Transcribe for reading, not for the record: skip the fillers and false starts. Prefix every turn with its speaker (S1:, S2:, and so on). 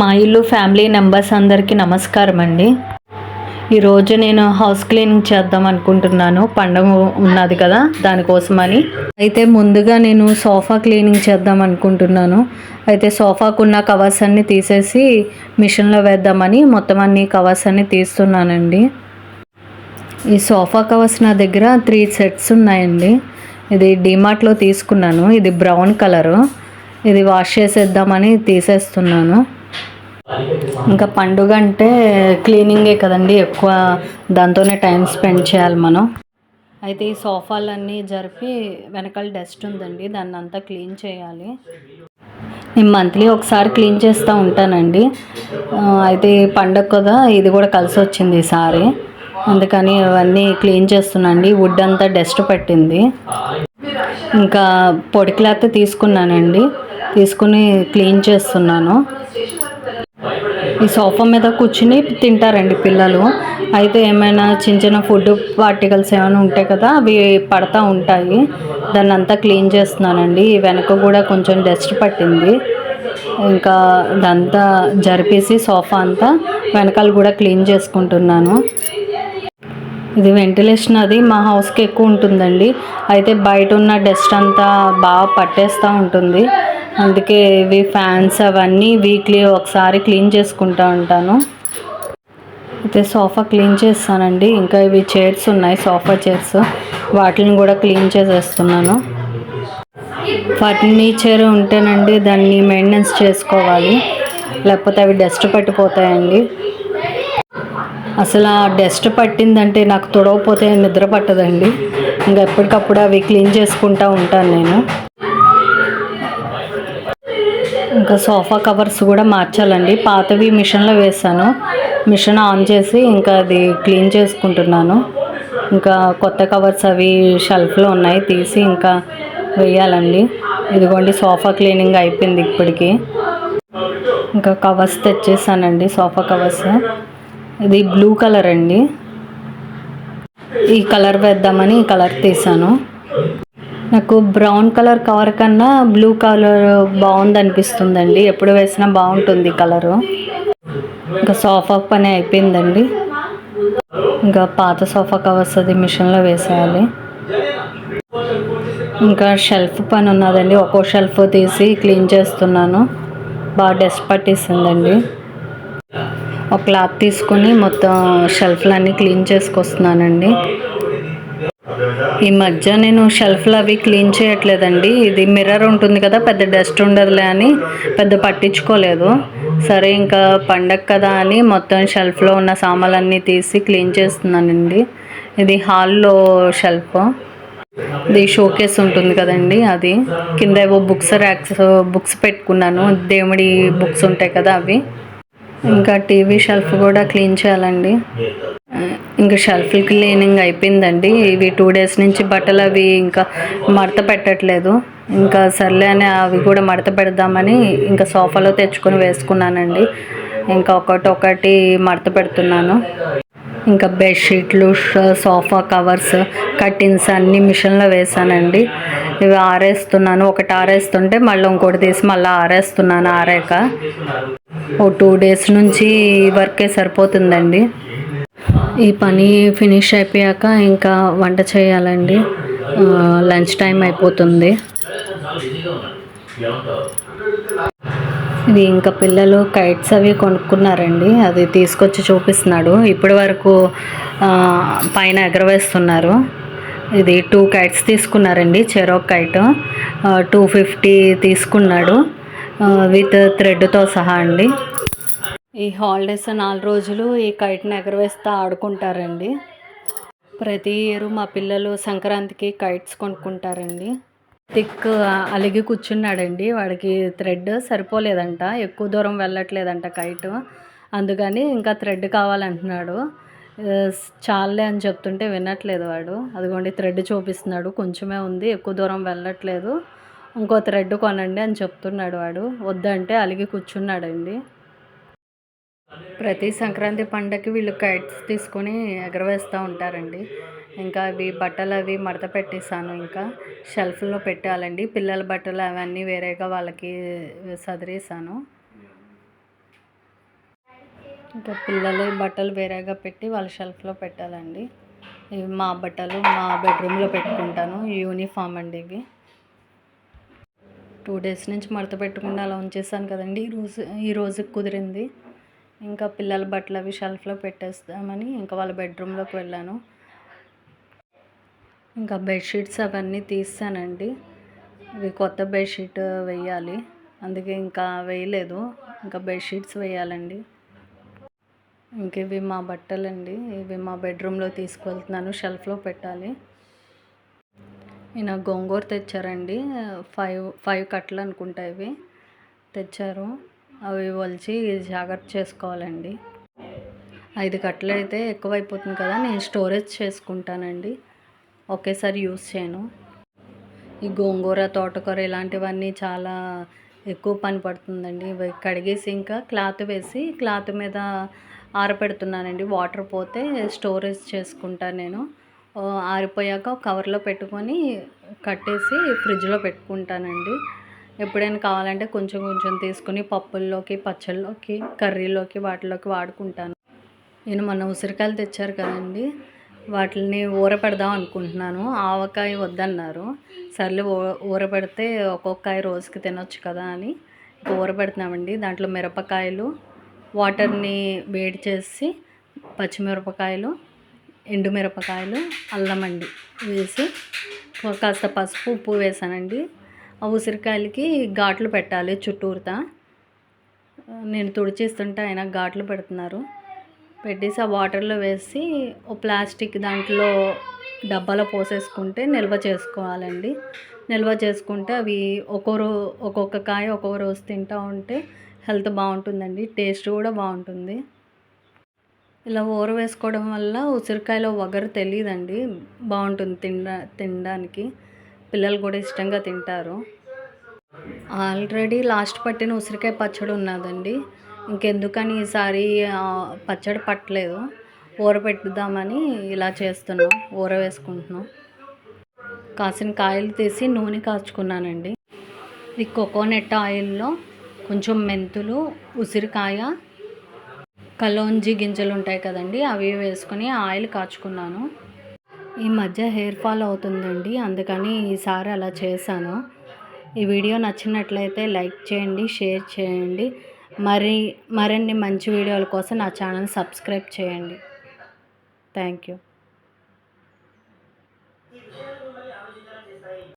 S1: మా ఇల్లు family members అందరికీ నమస్కారం అండి. ఈరోజు నేను హౌస్ క్లీనింగ్ చేద్దాం అనుకుంటున్నాను. పండగ ఉన్నది కదా, దానికోసమని. అయితే ముందుగా నేను సోఫా క్లీనింగ్ చేద్దాం అనుకుంటున్నాను. అయితే సోఫాకున్న కవర్స్ అన్నీ తీసేసి మిషన్లో వేద్దామని మొత్తం అన్ని కవర్స్ అన్నీ తీస్తున్నానండి. ఈ సోఫా కవర్స్ నా దగ్గర 3 సెట్స్ ఉన్నాయండి. ఇది డిమార్ట్లో తీసుకున్నాను. ఇది బ్రౌన్ కలరు. ఇది వాష్ చేసేద్దామని తీసేస్తున్నాను. ఇంకా పండుగ అంటే క్లీనింగే కదండి, ఎక్కువ దాంతోనే టైం స్పెండ్ చేయాలి మనం. అయితే ఈ సోఫాలన్నీ జరిపి వెనకాల డస్ట్ ఉందండి, దాన్ని అంతా క్లీన్ చేయాలి. నేను మంత్లీ ఒకసారి క్లీన్ చేస్తూ ఉంటానండి. అయితే పండగ కదా, ఇది కూడా కలిసి వచ్చింది ఈసారి. అందుకని అవన్నీ క్లీన్ చేస్తున్నానండి. వుడ్ అంతా డస్ట్ పట్టింది. ఇంకా పొడి క్లాత్ తీసుకున్నానండి, తీసుకుని క్లీన్ చేస్తున్నాను. ఈ సోఫా మీద కూర్చుని తింటారండి పిల్లలు. అయితే ఏమైనా చిన్న చిన్న ఫుడ్ పార్టికల్స్ ఏమైనా ఉంటాయి కదా, అవి పడతా ఉంటాయి. దాన్ని అంతా క్లీన్ చేస్తున్నానండి. వెనక కూడా కొంచెం డస్ట్ పట్టింది. ఇంకా ఇదంతా జరిపేసి సోఫా అంతా వెనకాల కూడా క్లీన్ చేసుకుంటున్నాను. ఇది వెంటిలేషన్ అది మా హౌస్కి ఎక్కువ ఉంటుందండి. అయితే బయట ఉన్న డస్ట్ అంతా బాగా పట్టేస్తూ ఉంటుంది. అందుకే ఇవి ఫ్యాన్స్ అవన్నీ వీక్లీ ఒకసారి క్లీన్ చేసుకుంటూ ఉంటాను. అయితే సోఫా క్లీన్ చేస్తానండి. ఇంకా ఇవి చైర్స్ ఉన్నాయి, సోఫా చైర్స్, వాటిని కూడా క్లీన్ చేసేస్తున్నాను. ఫర్నిచర్ ఉంటేనండి దాన్ని మెయింటెనెన్స్ చేసుకోవాలి, లేకపోతే అవి డస్ట్ పట్టిపోతాయండి. అసలు ఆ డస్ట్ పట్టిందంటే నాకు తుడవపోతే నిద్ర పట్టదండి. ఇంకా ఎప్పటికప్పుడు అవి క్లీన్ చేసుకుంటూ ఉంటాను నేను. ఇంకా సోఫా కవర్స్ కూడా మార్చాలండి. పాతవి మిషన్లో వేసాను. మిషన్ ఆన్ చేసి ఇంకా అది క్లీన్ చేసుకుంటున్నాను. ఇంకా కొత్త కవర్స్ అవి షెల్ఫ్లో ఉన్నాయి, తీసి ఇంకా వేయాలండి. ఇదిగోండి సోఫా క్లీనింగ్ అయిపోయింది ఇప్పటికి. ఇంకా కవర్స్ తెచ్చేసానండి, సోఫా కవర్స్. ఇది బ్లూ కలర్ అండి. ఈ కలర్ వేద్దామని ఈ కలర్ తీసాను. నాకు బ్రౌన్ కలర్ కవర్ కన్నా బ్లూ కలర్ బాగుంది అనిపిస్తుందండి. ఎప్పుడు వేసినా బాగుంటుంది కలరు. ఇంకా సోఫా పని అయిపోయిందండి. ఇంకా పాత సోఫా కవర్స్ అది మిషన్లో వేసేయాలి. ఇంకా షెల్ఫ్ పని ఉన్నదండి. ఒక్కో షెల్ఫ్ తీసి క్లీన్ చేస్తున్నాను. బాగా డస్ట్ పట్టేసిందండి. ఒక క్లాత్ తీసుకొని మొత్తం షెల్ఫ్లన్నీ క్లీన్ చేసుకొస్తున్నానండి. ఈ మధ్య నేను షెల్ఫ్లు అవి క్లీన్ చేయట్లేదండి. ఇది మిర్రర్ ఉంటుంది కదా, పెద్ద డస్ట్ ఉండదులే అని పెద్ద పట్టించుకోలేదు. సరే ఇంకా పండగ కదా అని మొత్తం షెల్ఫ్లో ఉన్న సామాన్లన్నీ తీసి క్లీన్ చేస్తున్నానండి. ఇది హాల్లో షెల్ఫ్. ఇది షోకేస్ ఉంటుంది కదండి, అది కింద ఏవో బుక్స్ పెట్టుకున్నాను. దేవుడి బుక్స్ ఉంటాయి కదా, అవి. ఇంకా టీవీ షెల్ఫ్ కూడా క్లీన్ చేయాలండి. ఇంకా షెల్ఫ్ క్లీనింగ్ అయిపోయిందండి. ఇవి 2 డేస్ నుంచి బట్టలు అవి ఇంకా మడత పెట్టట్లేదు. ఇంకా సర్లే అని అవి కూడా మడత పెడదామని ఇంకా సోఫాలో తెచ్చుకొని వేసుకున్నానండి. ఇంకా ఒకటి మడత పెడుతున్నాను. ఇంకా బెడ్షీట్లు, సోఫా కవర్స్, కర్టెన్స్ అన్నీ మిషన్లో వేసానండి. ఇవి ఆరేస్తున్నాను. ఒకటి ఆరేస్తుంటే మళ్ళీ ఇంకోటి తీసి మళ్ళీ ఆరేస్తున్నాను. ఆరాక 2 డేస్ నుంచి వర్కే సరిపోతుందండి. ఈ పని ఫినిష్ అయిపోయాక ఇంకా వంట చేయాలండి. లంచ్ టైం అయిపోతుంది. ఇది ఇంకా పిల్లలు కైట్స్ అవి కొనుక్కున్నారండి. అది తీసుకొచ్చి చూపిస్తున్నాడు. ఇప్పటి వరకు పైన ఎగరవేస్తున్నారు. ఇది 2 కైట్స్ తీసుకున్నారండి. చెరొక కైట్ 250 తీసుకున్నాడు, విత్ థ్రెడ్తో సహా అండి. ఈ హాలిడేస్ 4 రోజులు ఈ కైట్ని ఎగరవేస్తూ ఆడుకుంటారండి. ప్రతి ఇయర్ మా పిల్లలు సంక్రాంతికి కైట్స్ కొనుక్కుంటారండి. అలిగి కూర్చున్నాడండి. వాడికి థ్రెడ్ సరిపోలేదంట, ఎక్కువ దూరం వెళ్ళట్లేదంట కైట్. అందుకని ఇంకా థ్రెడ్ కావాలంటున్నాడు. చాలే అని చెప్తుంటే వినట్లేదు వాడు. అదిగోండి థ్రెడ్ చూపిస్తున్నాడు. కొంచెమే ఉంది, ఎక్కువ దూరం వెళ్ళట్లేదు, ఇంకో థ్రెడ్ కొనండి అని చెప్తున్నాడు వాడు. వద్దంటే అలిగి కూర్చున్నాడండి. ప్రతి సంక్రాంతి పండగకి వీళ్ళు కైట్స్ తీసుకొని ఎగరవేస్తూ ఉంటారండి. ఇంకా అవి బట్టలు అవి మడత పెట్టేసాను. ఇంకా షెల్ఫ్లో పెట్టాలండి. పిల్లల బట్టలు అవన్నీ వేరేగా వాళ్ళకి సదిరేసాను. ఇంకా పిల్లల బట్టలు వేరేగా పెట్టి వాళ్ళ షెల్ఫ్లో పెట్టాలండి. ఇవి మా బట్టలు మా బెడ్రూమ్లో పెట్టుకుంటాను. యూనిఫామ్ అండి ఇవి. 2 డేస్ నుంచి మడత పెట్టకుండా అలా ఉంచేసాను కదండి. ఈరోజు కుదిరింది. ఇంకా పిల్లల బట్టలు అవి షెల్ఫ్లో పెట్టేస్తామని ఇంకా వాళ్ళ బెడ్రూమ్లోకి వెళ్ళాను. ఇంకా బెడ్షీట్స్ అవన్నీ తీసానండి. ఇవి కొత్త బెడ్షీట్ వేయాలి, అందుకే ఇంకా వేయలేదు. ఇంకా బెడ్షీట్స్ వేయాలండి. ఇంక ఇవి మా బట్టలండి. ఇవి మా బెడ్రూమ్లో తీసుకువెళ్తున్నాను, షెల్ఫ్లో పెట్టాలి. ఈయన గోంగూర తెచ్చారండి. 5 కట్టలు అనుకుంటా ఇవి తెచ్చారు. అవి ఒలిచి జాగ్రత్త చేసుకోవాలండి. 5 కట్టలు అయితే ఎక్కువైపోతుంది కదా, నేను స్టోరేజ్ చేసుకుంటానండి, ఒకేసారి యూస్ చేయను. ఈ గోంగూర, తోటకూర ఇలాంటివన్నీ చాలా ఎక్కువ పని పడుతుందండి. ఇవి కడిగేసి ఇంకా క్లాత్ వేసి క్లాత్ మీద ఆరపెడుతున్నానండి. వాటర్ పోతే స్టోరేజ్ చేసుకుంటాను నేను. ఆరిపోయాక కవర్లో పెట్టుకొని కట్టేసి ఫ్రిడ్జ్లో పెట్టుకుంటానండి. ఎప్పుడైనా కావాలంటే కొంచెం కొంచెం తీసుకుని పప్పుల్లోకి, పచ్చళ్ళలోకి, కర్రీలోకి వాటిలోకి వాడుకుంటాను. నేను మొన్న ఉసిరికాయలు తెచ్చారు కదండి, వాటిని ఊరపెడదాం అనుకుంటున్నాను. ఆవకాయ వద్దన్నారు. సర్లే ఊరపెడితే ఒక్కొక్క కాయ రోజుకి తినొచ్చు కదా అని ఊరపెడుతున్నామండి. దాంట్లో మిరపకాయలు, వాటర్ని వేడి చేసి పచ్చిమిరపకాయలు, ఎండుమిరపకాయలు, అల్లం అండి వేసి కాస్త పసుపు, ఉప్పు వేసానండి. ఆ ఉసిరికాయలకి ఘాట్లు పెట్టాలి చుట్టూరుతా. నేను తుడిచేస్తుంటే ఆయన ఘాట్లు పెడుతున్నారు. పెట్టేసి ఆ వాటర్లో వేసి ఓ ప్లాస్టిక్ దాంట్లో డబ్బాలో పోసేసుకుంటే నిల్వ చేసుకోవాలండి. నిల్వ చేసుకుంటే అవి ఒక్కొక్క కాయ ఒక్కొక్క రోజు తింటూ ఉంటే హెల్త్ బాగుంటుందండి, టేస్ట్ కూడా బాగుంటుంది. ఇలా ఊర వేసుకోవడం వల్ల ఉసిరికాయలో వగరు తెలియదండి, బాగుంటుంది తినడానికి. పిల్లలు కూడా ఇష్టంగా తింటారు. ఆల్రెడీ లాస్ట్ పట్టిన ఉసిరికాయ పచ్చడి ఉన్నదండి. ఇంకెందుకని ఈసారి పచ్చడి పట్టలేదు, ఊర పెట్టుదామని ఇలా చేస్తున్నాం, ఊర వేసుకుంటున్నాం. కాసిన కాయలు తీసి నూనె కాచుకున్నానండి. ఈ కోకోనట్ ఆయిల్లో కొంచెం మెంతులు, ఉసిరికాయ, కలోంజీ గింజలు ఉంటాయి కదండి, అవి వేసుకొని ఆయిల్ కాచుకున్నాను. ఈ మధ్య హెయిర్ ఫాల్ అవుతుందండి, అందుకని ఈసారి అలా చేశాను. ఈ వీడియో నచ్చినట్లయితే లైక్ చేయండి, షేర్ చేయండి. మరిన్ని మంచి వీడియోల కోసం నా ఛానల్ సబ్స్క్రైబ్ చేయండి. Thank you.